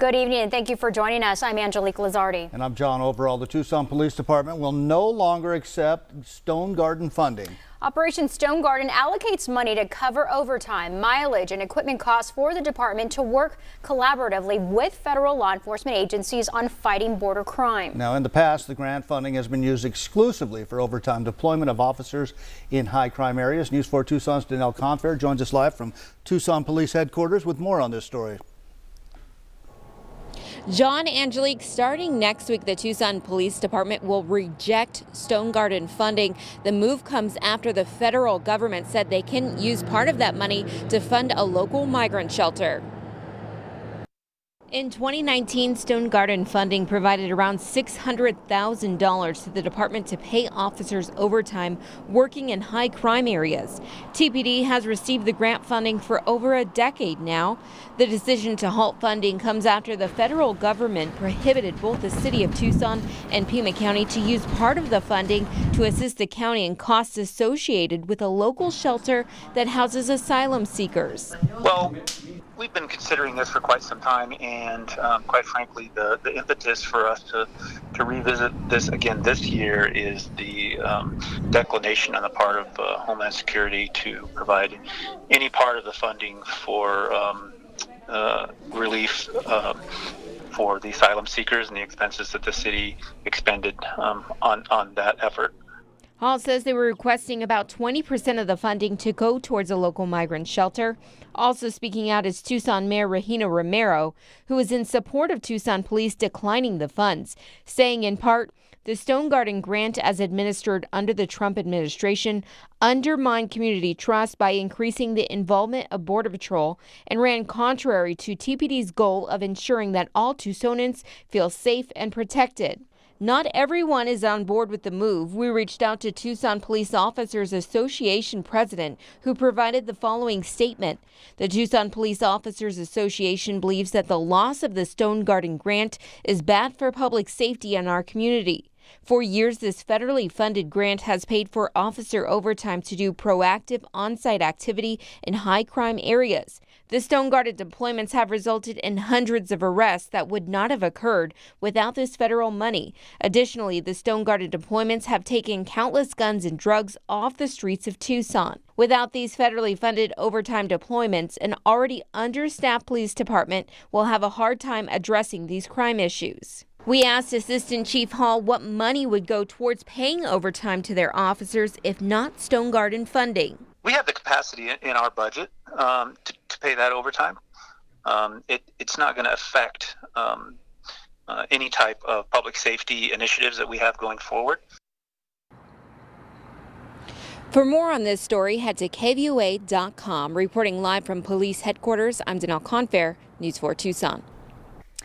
Good evening and thank you for joining us. I'm Angelique Lizardi. And I'm John Overall. The Tucson Police Department will no longer accept Stonegarden funding. Operation Stonegarden allocates money to cover overtime, mileage, and equipment costs for the department to work collaboratively with federal law enforcement agencies on fighting border crime. Now, in the past, the grant funding has been used exclusively for overtime deployment of officers in high crime areas. News 4 Tucson's Danelle Confair joins us live from Tucson Police Headquarters with more on this story. John, Angelique, starting next week, the Tucson Police Department will reject Stonegarden funding. The move comes after the federal government said they can use part of that money to fund a local migrant shelter. In 2019, Stonegarden funding provided around $600,000 to the department to pay officers overtime working in high crime areas. TPD has received the grant funding for over a decade now. The decision to halt funding comes after the federal government prohibited both the city of Tucson and Pima County to use part of the funding to assist the county in costs associated with a local shelter that houses asylum seekers. Well, we've been considering this for quite some time, and quite frankly, the impetus for us to revisit this again this year is the declination on the part of Homeland Security to provide any part of the funding for relief for the asylum seekers and the expenses that the city expended on that effort. Hall says they were requesting about 20% of the funding to go towards a local migrant shelter. Also speaking out is Tucson Mayor Regina Romero, who is in support of Tucson Police declining the funds, saying in part, the Stonegarden grant as administered under the Trump administration undermined community trust by increasing the involvement of Border Patrol and ran contrary to TPD's goal of ensuring that all Tucsonans feel safe and protected. Not everyone is on board with the move. We reached out to Tucson Police Officers Association president, who provided the following statement. The Tucson Police Officers Association believes that the loss of the Stonegarden grant is bad for public safety in our community. For years, this federally funded grant has paid for officer overtime to do proactive on-site activity in high crime areas. The Stonegarden deployments have resulted in hundreds of arrests that would not have occurred without this federal money. Additionally, the Stonegarden deployments have taken countless guns and drugs off the streets of Tucson. Without these federally funded overtime deployments, an already understaffed police department will have a hard time addressing these crime issues. We asked Assistant Chief Hall what money would go towards paying overtime to their officers if not Stonegarden funding. We have the capacity in our budget to pay that overtime. It's not going to affect any type of public safety initiatives that we have going forward. For more on this story, head to KVOA.com. Reporting live from police headquarters, I'm Danelle Confair, News 4 Tucson.